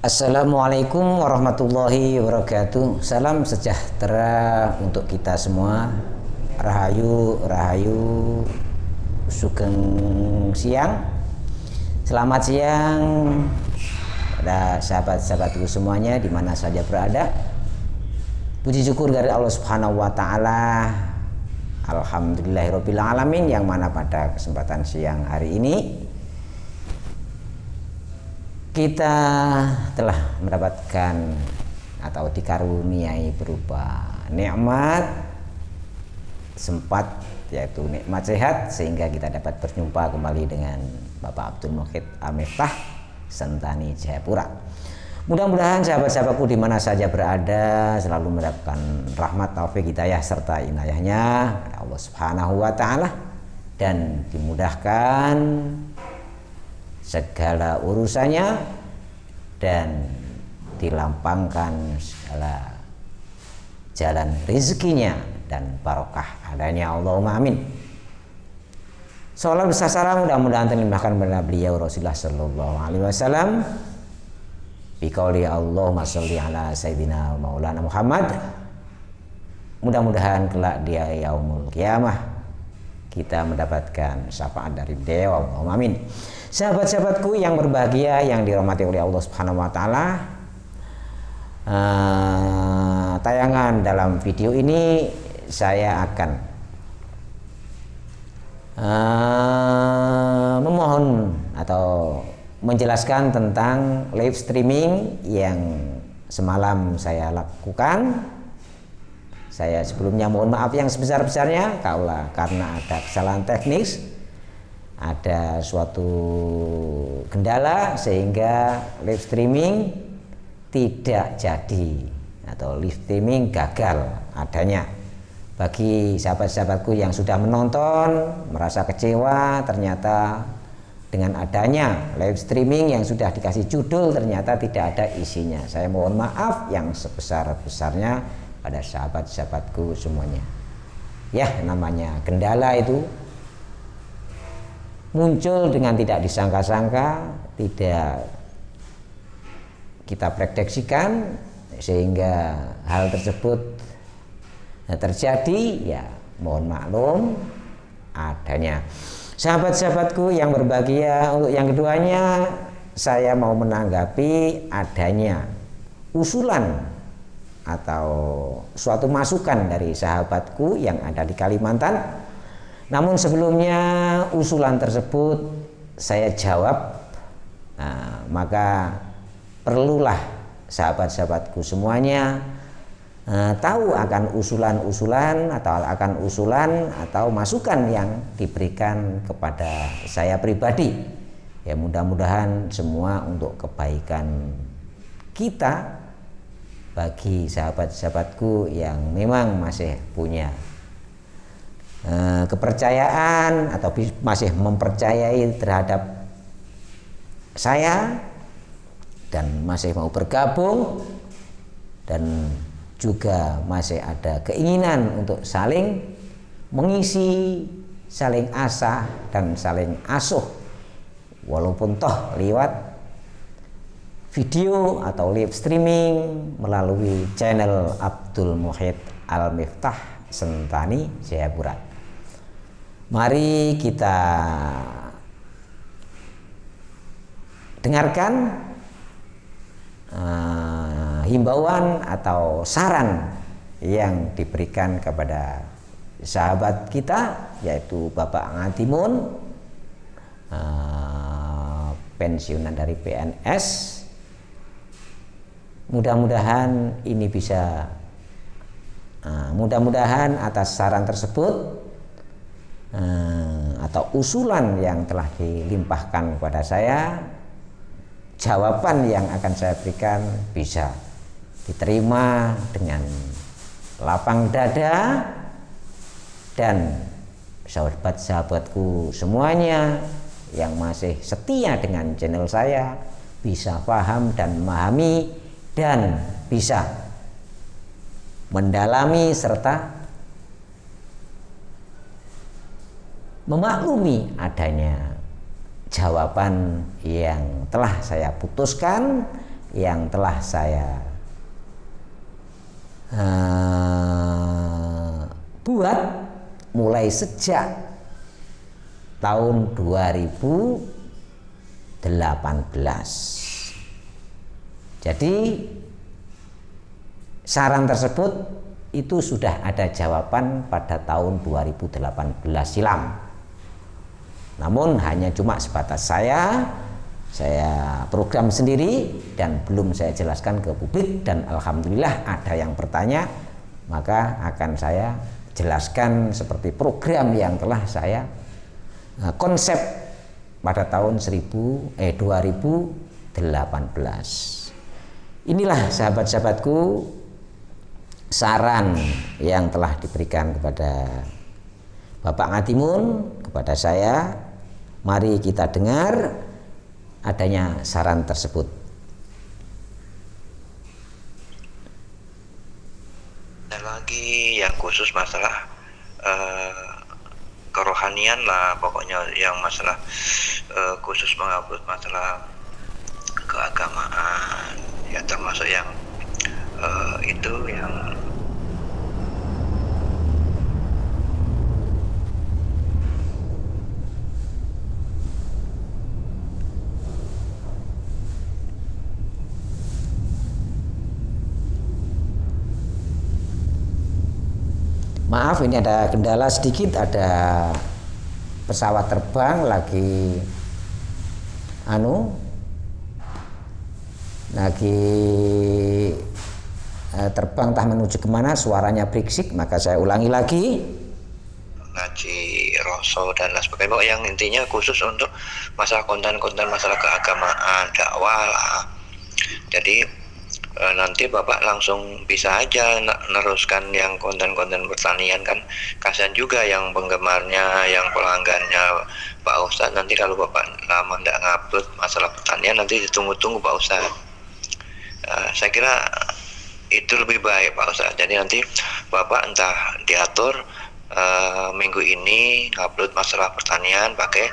Assalamualaikum warahmatullahi wabarakatuh. Salam sejahtera untuk kita semua. Rahayu, rahayu, sugeng siang. Selamat siang pada sahabat-sahabatku semuanya di mana saja berada. Puji syukur dari Allah Subhanahu wa taala. Alhamdulillahirabbil alamin, yang mana pada kesempatan siang hari ini kita telah mendapatkan atau dikaruniai berupa nikmat sempat, yaitu nikmat sehat, sehingga kita dapat berjumpa kembali dengan Bapak Abdul Muhid Al-Miftah Sentani Jayapura. Mudah-mudahan sahabat-sahabatku di mana saja berada selalu mendapatkan rahmat, taufik, hidayah serta inayahnya Allah Subhanahu wa taala, dan dimudahkan segala urusannya dan dilampangkan segala jalan rezekinya dan barokah adanya, Allahumma amin. Salam besar salam mudah-mudahan terlimpahkan kepada beliau Rasulullah sallallahu alaihi wasallam biqauli Allahumma sholli ala sayyidina maulana Muhammad. Mudah-mudahan kelak dia yaumul qiyamah kita mendapatkan syafaat dari beliau, Allahumma amin. Sahabat-sahabatku yang berbahagia, yang dirahmati oleh Allah Subhanahu wa taala, tayangan dalam video ini saya akan memohon atau menjelaskan tentang live streaming yang semalam saya lakukan. Saya sebelumnya mohon maaf yang sebesar-besarnya karena ada kesalahan teknis, ada suatu kendala sehingga live streaming tidak jadi atau live streaming gagal adanya. Bagi sahabat-sahabatku yang sudah menonton merasa kecewa ternyata dengan adanya live streaming yang sudah dikasih judul ternyata tidak ada isinya. Saya mohon maaf yang sebesar-besarnya pada sahabat-sahabatku semuanya. Ya, namanya kendala itu muncul dengan tidak disangka-sangka, tidak kita prediksikan, sehingga hal tersebut terjadi. Ya, mohon maklum adanya. Sahabat-sahabatku yang berbahagia, untuk yang keduanya saya mau menanggapi adanya usulan atau suatu masukan dari sahabatku yang ada di Kalimantan. Namun sebelumnya usulan tersebut saya jawab, maka perlulah sahabat-sahabatku semuanya tahu akan usulan-usulan atau masukan yang diberikan kepada saya pribadi. Ya, mudah-mudahan semua untuk kebaikan kita, bagi sahabat-sahabatku yang memang masih punya kepercayaan atau masih mempercayai terhadap saya dan masih mau bergabung, dan juga masih ada keinginan untuk saling mengisi, saling asah dan saling asuh, walaupun toh lewat video atau live streaming melalui channel Abdul Muhid Al-Miftah Sentani Jayapura. Mari kita dengarkan himbauan atau saran yang diberikan kepada sahabat kita, yaitu Bapak Ngatimun, pensiunan dari PNS. Mudah-mudahan ini bisa mudah-mudahan atas saran tersebut atau usulan yang telah dilimpahkan kepada saya, jawaban yang akan saya berikan bisa diterima dengan lapang dada, dan sahabat-sahabatku semuanya yang masih setia dengan channel saya bisa paham dan memahami dan bisa mendalami serta memaklumi adanya jawaban yang telah saya putuskan yang telah saya buat mulai sejak tahun 2018. Jadi saran tersebut itu sudah ada jawaban pada tahun 2018 silam. Namun hanya cuma sebatas saya program sendiri dan belum saya jelaskan ke publik, dan alhamdulillah ada yang bertanya, maka akan saya jelaskan seperti program yang telah saya konsep pada tahun 2018. Inilah sahabat-sahabatku saran yang telah diberikan kepada Bapak Ngatimun, kepada saya. Mari kita dengar adanya saran tersebut. Dan lagi yang khusus masalah kerohanian lah, pokoknya yang masalah khusus mengupload masalah keagamaan, ya termasuk yang itu yang maaf, ini ada kendala sedikit, ada pesawat terbang lagi terbang entah menuju kemana, suaranya berisik, maka saya ulangi lagi. ngaji Rasul dan lain sebagainya, yang intinya khusus untuk masalah konten-konten masalah keagamaan, dakwah lah. Jadi nanti Bapak langsung bisa aja neruskan yang konten-konten pertanian, kan kasihan juga yang penggemarnya, yang pelanggannya Pak Ustadz. Nanti kalau Bapak lama tidak ngupload masalah pertanian, nanti ditunggu-tunggu Pak Ustadz. Saya kira itu lebih baik Pak Ustadz. Jadi nanti Bapak entah diatur minggu ini ngupload masalah pertanian pakai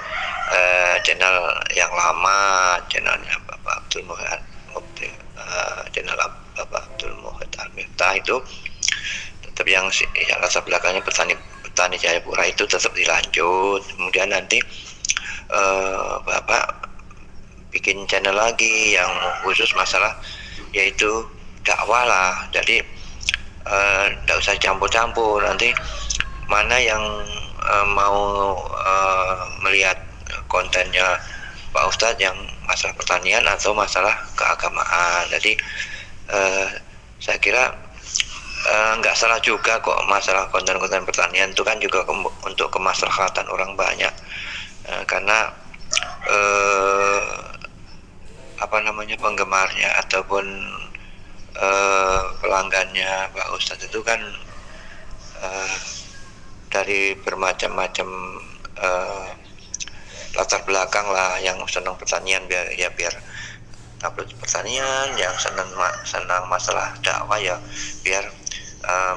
channel yang lama, channelnya Bapak Abdul Muhyiddin, channel Bapak Abdul Muhyiddin Al-Miftah itu tetap yang latar belakangnya petani Jayapura itu tetap dilanjut. Kemudian nanti Bapak bikin channel lagi yang khusus masalah yaitu dakwah lah. Jadi tidak usah campur-campur. Nanti mana yang mau melihat kontennya Pak Ustadz yang masalah pertanian atau masalah keagamaan. Jadi saya kira nggak salah juga kok masalah konten-konten pertanian itu kan juga untuk kemaslahatan orang banyak. Karena penggemarnya ataupun pelanggannya Pak Ustadz itu kan dari bermacam-macam latar belakang lah, yang senang pertanian biar upload pertanian, yang senang masalah dakwah ya biar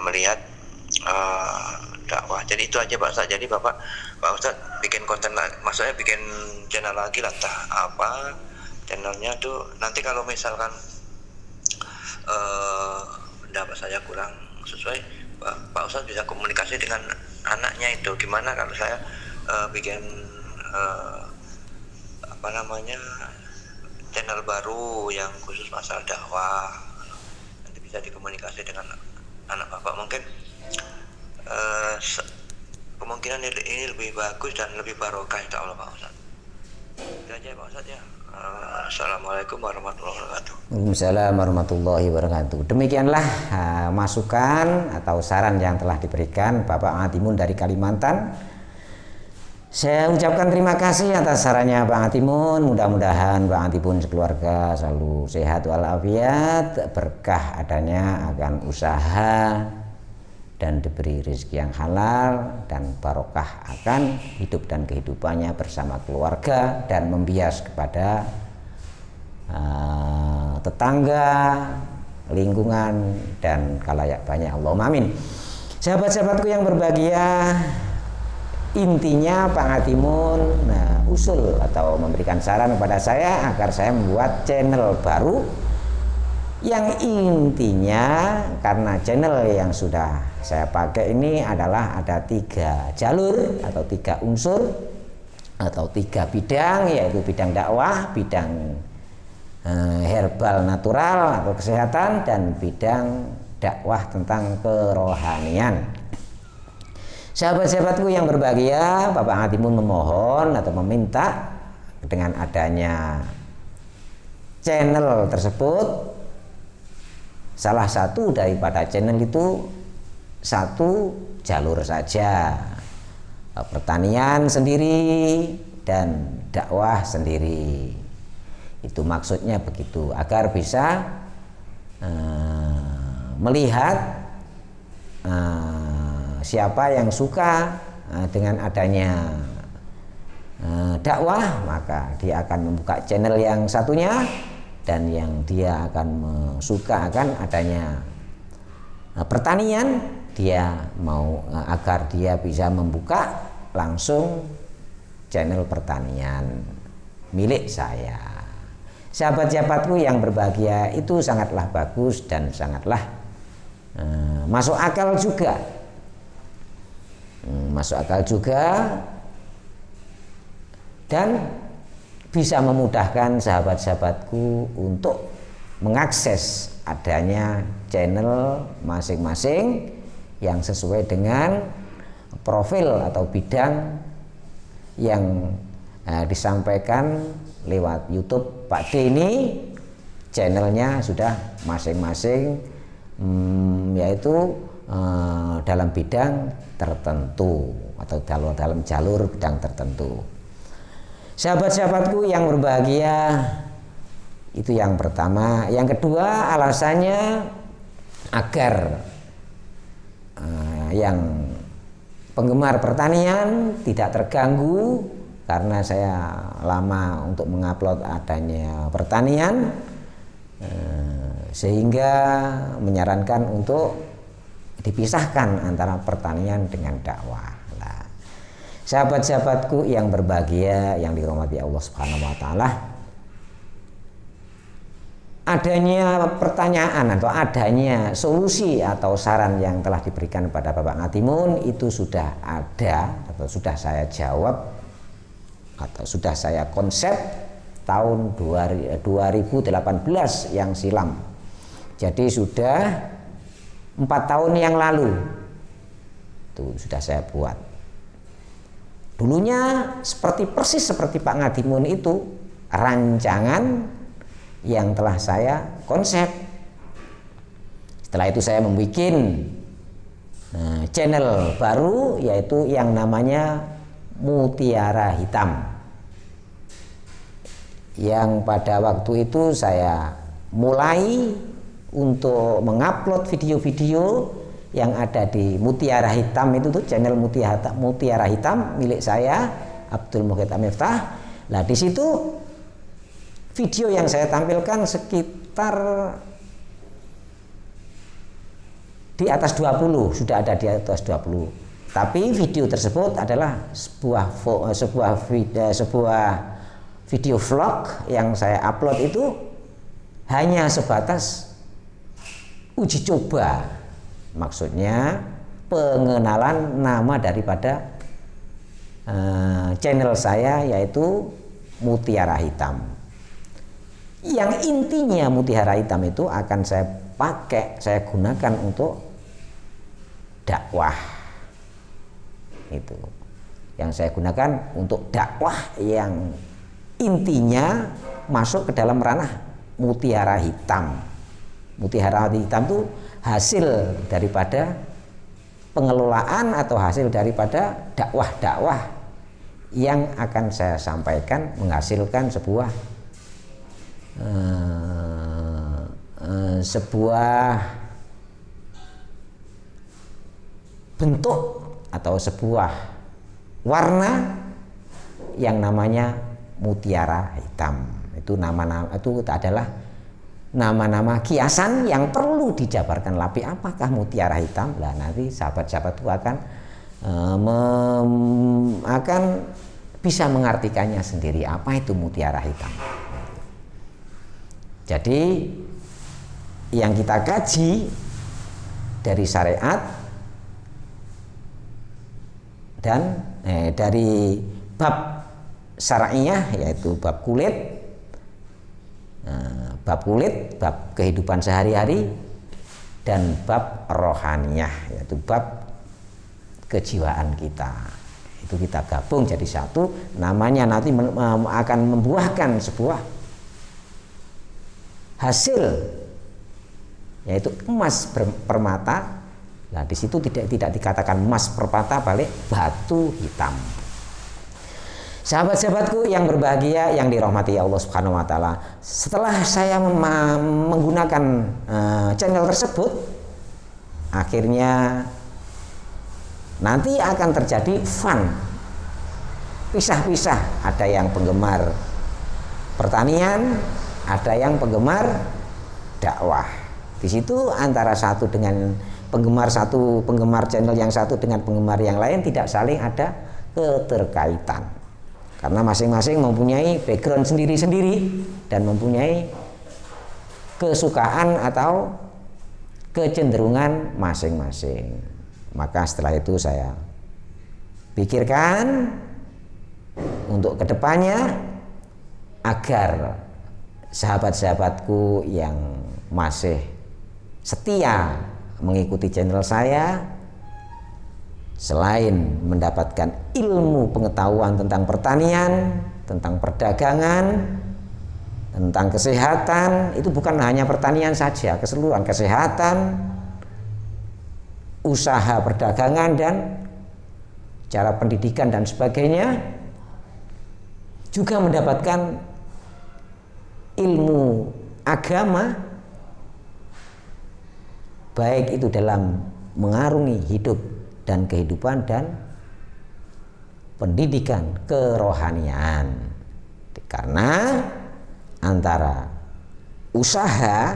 melihat dakwah. Jadi itu aja Pak Ustadz. Jadi Pak Ustadz bikin konten, maksudnya bikin channel lagi lah, apa channelnya tuh nanti kalau misalkan pendapat saya kurang sesuai, Pak Ustadz bisa komunikasi dengan anaknya itu, gimana kalau saya bikin channel baru yang khusus masalah dakwah. Nanti bisa dikomunikasi dengan anak Bapak, mungkin kemungkinan ini lebih bagus dan lebih barokah insya Allah Pak Ustadz. Itu aja Pak Ustadz ya. Assalamualaikum warahmatullahi wabarakatuh. Waalaikumsalam warahmatullahi wabarakatuh. Demikianlah masukan atau saran yang telah diberikan Bapak Ngatimun dari Kalimantan. Saya ucapkan terima kasih atas sarannya Pak Ngatimun. Mudah-mudahan Pak Ngatimun sekeluarga selalu sehat walafiat, berkah adanya akan usaha dan diberi rezeki yang halal, dan barokah akan hidup dan kehidupannya bersama keluarga, dan membias kepada tetangga, lingkungan, dan khalayak banyak. Allahumma amin. Sahabat-sahabatku yang berbahagia, intinya Pak Ngatimun usul atau memberikan saran kepada saya agar saya membuat channel baru Yang intinya karena channel yang sudah saya pakai ini adalah ada 3 jalur atau 3 unsur atau 3 bidang, yaitu bidang dakwah, bidang herbal natural atau kesehatan, dan bidang dakwah tentang kerohanian. Sahabat-sahabatku yang berbahagia, Bapak Ngatimun memohon atau meminta dengan adanya channel tersebut, salah satu daripada channel itu 1 jalur saja, pertanian sendiri dan dakwah sendiri. Itu maksudnya begitu, agar bisa melihat siapa yang suka dengan adanya dakwah, maka dia akan membuka channel yang satunya, dan yang dia akan suka akan adanya pertanian, dia mau agar dia bisa membuka langsung channel pertanian milik saya. Sahabat-sahabatku yang berbahagia, itu sangatlah bagus dan sangatlah masuk akal juga. Masuk akal juga dan bisa memudahkan sahabat-sahabatku untuk mengakses adanya channel masing-masing yang sesuai dengan profil atau bidang yang disampaikan lewat YouTube Pak D ini. Channelnya sudah masing-masing yaitu dalam bidang tertentu atau dalam jalur bidang tertentu. Sahabat-sahabatku yang berbahagia, itu yang pertama. Yang kedua, alasannya agar yang penggemar pertanian tidak terganggu, karena saya lama untuk mengupload adanya pertanian, sehingga menyarankan untuk dipisahkan antara pertanian dengan dakwah. Sahabat-sahabatku yang berbahagia, yang dirahmati Allah Subhanahu wa taala, adanya pertanyaan atau adanya solusi atau saran yang telah diberikan kepada Bapak Ngatimun itu sudah ada atau sudah saya jawab atau sudah saya konsep tahun 2018 yang silam. Jadi sudah 4 tahun yang lalu itu sudah saya buat. Dulunya persis seperti Pak Ngatimun itu, rancangan yang telah saya konsep. Setelah itu saya membuat channel baru, yaitu yang namanya Mutiara Hitam, yang pada waktu itu saya mulai untuk mengupload video-video yang ada di Mutiara Hitam itu tuh, channel Mutiara Hitam milik saya Abdul Muhid Amiftah. Nah, di situ video yang saya tampilkan sekitar di atas 20, sudah ada di atas 20. Tapi video tersebut adalah sebuah video vlog yang saya upload itu hanya sebatas uji coba. Maksudnya pengenalan nama daripada channel saya, yaitu Mutiara Hitam. Yang intinya Mutiara Hitam itu akan saya gunakan untuk dakwah. Itu yang saya gunakan untuk dakwah, yang intinya masuk ke dalam ranah Mutiara Hitam. Mutiara Hitam itu hasil daripada pengelolaan atau hasil daripada dakwah-dakwah yang akan saya sampaikan, menghasilkan sebuah bentuk atau sebuah warna yang namanya Mutiara Hitam. Itu adalah nama-nama kiasan yang perlu dijabarkan lebih. Apakah Mutiara Hitam? Nah, nanti sahabat-sahabat itu akan bisa mengartikannya sendiri, apa itu Mutiara Hitam. Jadi yang kita kaji dari syariat dan dari bab syar'iyah, yaitu bab kulit, bab kehidupan sehari-hari, dan bab rohaniyah, yaitu bab kejiwaan kita. Itu kita gabung jadi satu, namanya nanti akan membuahkan sebuah hasil, yaitu emas permata. Nah, di situ tidak dikatakan emas permata, balik batu hitam. Sahabat-sahabatku yang berbahagia, yang dirahmati Allah Subhanahu wa taala, setelah saya menggunakan channel tersebut, akhirnya nanti akan terjadi fun, pisah-pisah. Ada yang penggemar pertanian, ada yang penggemar dakwah. Di situ antara satu dengan penggemar channel yang satu dengan penggemar yang lain tidak saling ada keterkaitan, karena masing-masing mempunyai background sendiri-sendiri dan mempunyai kesukaan atau kecenderungan masing-masing. Maka setelah itu saya pikirkan untuk kedepannya agar sahabat-sahabatku yang masih setia mengikuti channel saya, selain mendapatkan ilmu pengetahuan tentang pertanian, tentang perdagangan, tentang kesehatan, itu bukan hanya pertanian saja, keseluruhan kesehatan, usaha perdagangan, dan cara pendidikan dan sebagainya, juga mendapatkan ilmu agama, baik itu dalam mengarungi hidup dan kehidupan dan pendidikan kerohanian. Karena antara usaha,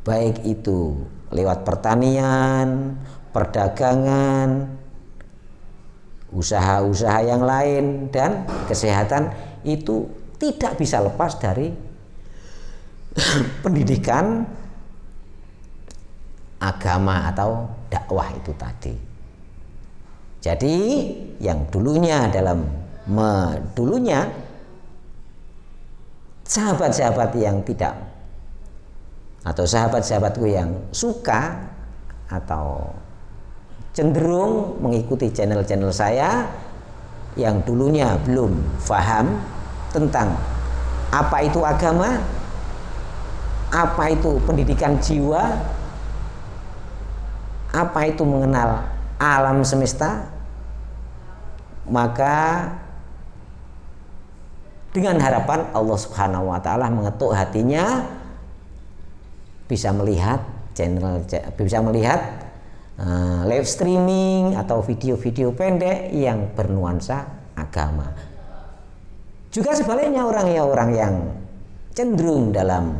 baik itu lewat pertanian, perdagangan, usaha-usaha yang lain, dan kesehatan, itu tidak bisa lepas dari pendidikan agama atau dakwah itu tadi. Jadi yang dulunya sahabat-sahabat yang tidak, atau sahabat-sahabatku yang suka atau cenderung mengikuti channel-channel saya, yang dulunya belum paham tentang apa itu agama, apa itu pendidikan jiwa, apa itu mengenal alam semesta, maka dengan harapan Allah Subhanahu wa taala mengetuk hatinya, bisa melihat live streaming atau video-video pendek yang bernuansa agama. Juga sebaliknya, orang yang cenderung dalam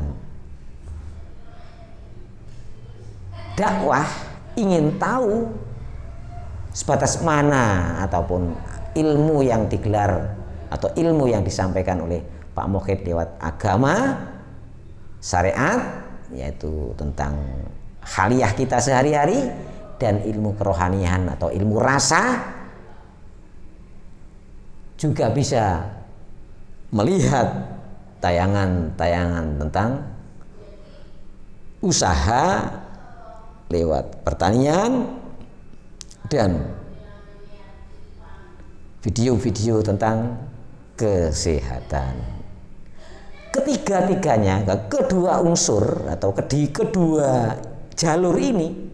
dakwah ingin tahu sebatas mana ataupun ilmu yang digelar atau ilmu yang disampaikan oleh Pak Mukhid lewat agama, syariat, yaitu tentang haliyah kita sehari-hari, dan ilmu kerohanian atau ilmu rasa, juga bisa melihat tayangan-tayangan tentang usaha lewat pertanian dan video-video tentang kesehatan. Ketiga-tiganya, kedua unsur atau kedua jalur ini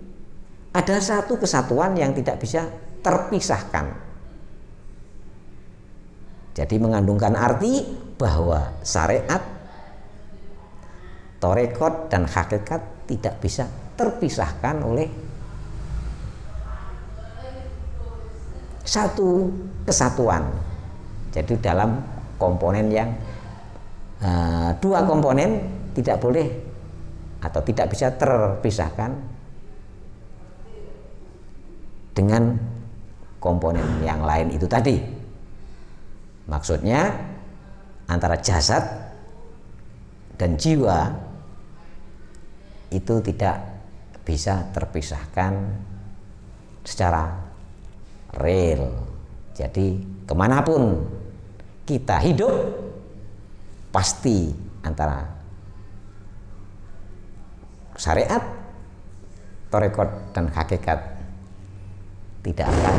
ada satu kesatuan yang tidak bisa terpisahkan. Jadi mengandungkan arti bahwa syariat, torekot, dan hakikat tidak bisa terpisahkan oleh satu kesatuan. Jadi dalam komponen yang dua komponen tidak boleh atau tidak bisa terpisahkan dengan komponen yang lain itu tadi. Maksudnya antara jasad dan jiwa itu tidak bisa terpisahkan secara real. Jadi kemanapun kita hidup, pasti antara syariat, tarekat dan hakikat tidak akan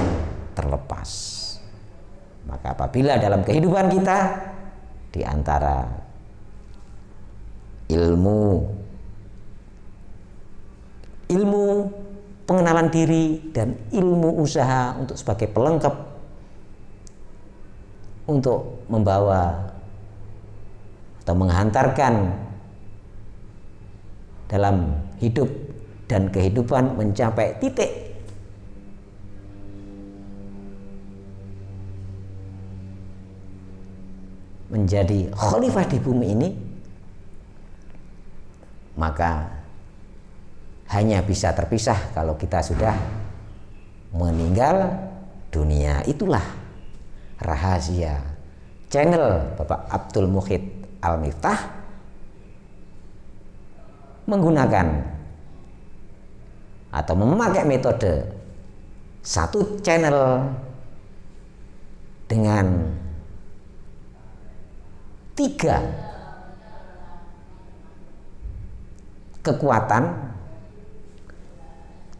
terlepas. Maka apabila dalam kehidupan kita di antara ilmu pengenalan diri dan ilmu usaha untuk sebagai pelengkap untuk membawa atau menghantarkan dalam hidup dan kehidupan mencapai titik menjadi khalifah di bumi ini, maka hanya bisa terpisah kalau kita sudah meninggal dunia. Itulah rahasia channel Bapak Abdul Muhid Al-Miftah menggunakan atau memakai metode satu channel dengan 3 kekuatan,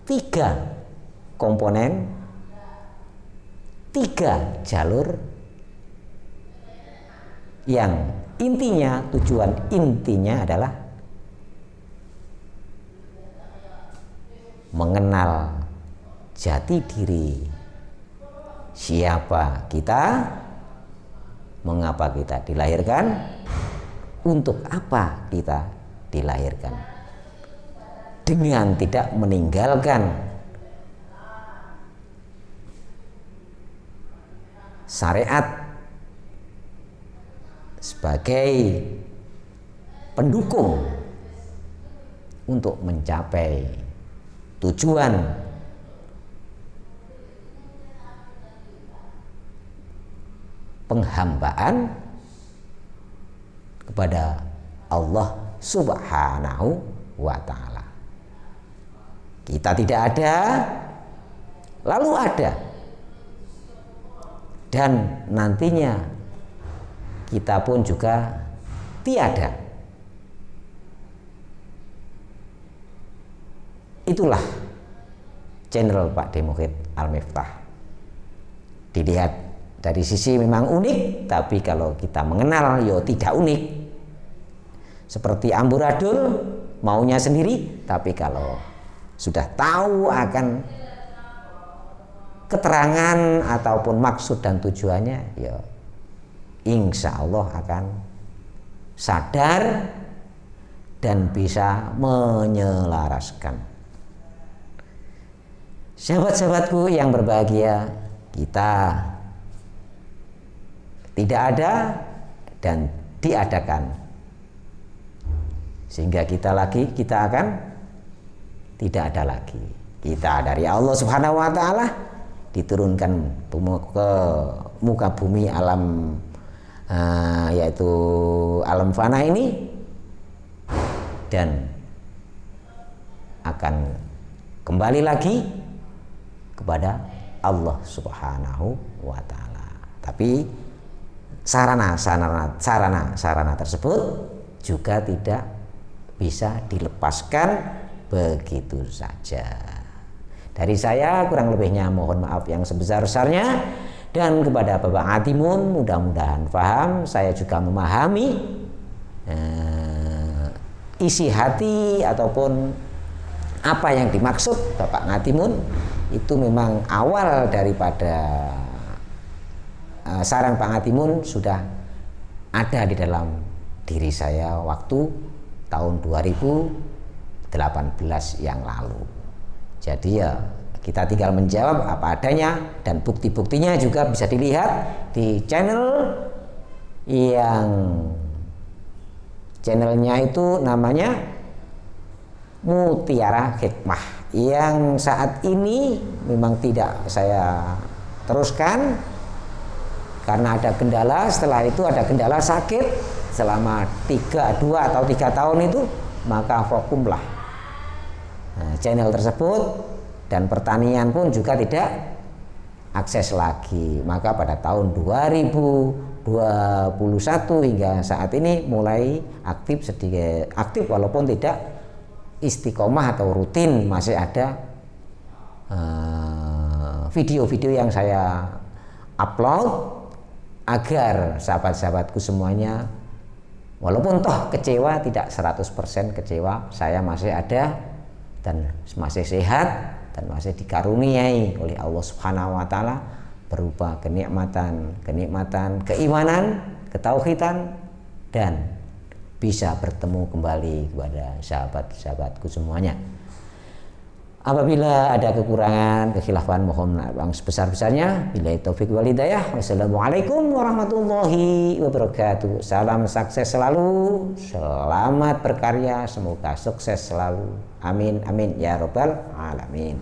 3 komponen, 3 jalur yang intinya, tujuan intinya adalah mengenal jati diri, siapa kita, mengapa kita dilahirkan, untuk apa kita dilahirkan, dengan tidak meninggalkan syariat sebagai pendukung untuk mencapai tujuan penghambaan kepada Allah Subhanahu wa ta'ala. Kita tidak ada, lalu ada, dan nantinya kita pun juga tiada. Itulah channel Pak D. Muhid Al-Miftah. Dilihat dari sisi memang unik, tapi kalau kita mengenal ya tidak unik. Seperti amburadul, maunya sendiri, tapi kalau sudah tahu akan keterangan ataupun maksud dan tujuannya, ya insya Allah akan sadar dan bisa menyelaraskan. Sahabat-sahabatku yang berbahagia, kita tidak ada dan diadakan, sehingga kita akan tidak ada lagi. Kita dari Allah Subhanahu wa ta'ala diturunkan ke muka bumi alam yaitu alam fana ini, dan akan kembali lagi kepada Allah Subhanahu wa ta'ala. Tapi sarana tersebut juga tidak bisa dilepaskan begitu saja. Dari saya kurang lebihnya mohon maaf yang sebesar-besarnya, dan kepada Bapak Ngatimun mudah-mudahan paham, saya juga memahami isi hati ataupun apa yang dimaksud Bapak Ngatimun. Itu memang awal daripada saran Pak Ngatimun sudah ada di dalam diri saya waktu tahun 2018 yang lalu. Jadi ya kita tinggal menjawab apa adanya, dan bukti-buktinya juga bisa dilihat di channelnya itu namanya Mutiara Hikmah, yang saat ini memang tidak saya teruskan karena ada kendala. Setelah itu ada kendala sakit selama 2 atau 3 tahun itu, maka vakumlah channel tersebut, dan pertanian pun juga tidak akses lagi. Maka pada tahun 2021 hingga saat ini mulai aktif walaupun tidak istiqomah atau rutin, masih ada video-video yang saya upload agar sahabat-sahabatku semuanya, walaupun toh kecewa, tidak 100% kecewa, saya masih ada dan masih sehat dan masih dikaruniai oleh Allah Subhanahu wa taala berupa kenikmatan, keimanan, ketauhidan, dan bisa bertemu kembali kepada sahabat-sahabatku semuanya. Apabila ada kekurangan, kekhilafan, mohon maaf yang sebesar-besarnya. Billahi taufik wal hidayah. Wassalamualaikum warahmatullahi wabarakatuh. Salam sukses selalu, selamat berkarya, semoga sukses selalu. Amin amin ya rabbal alamin.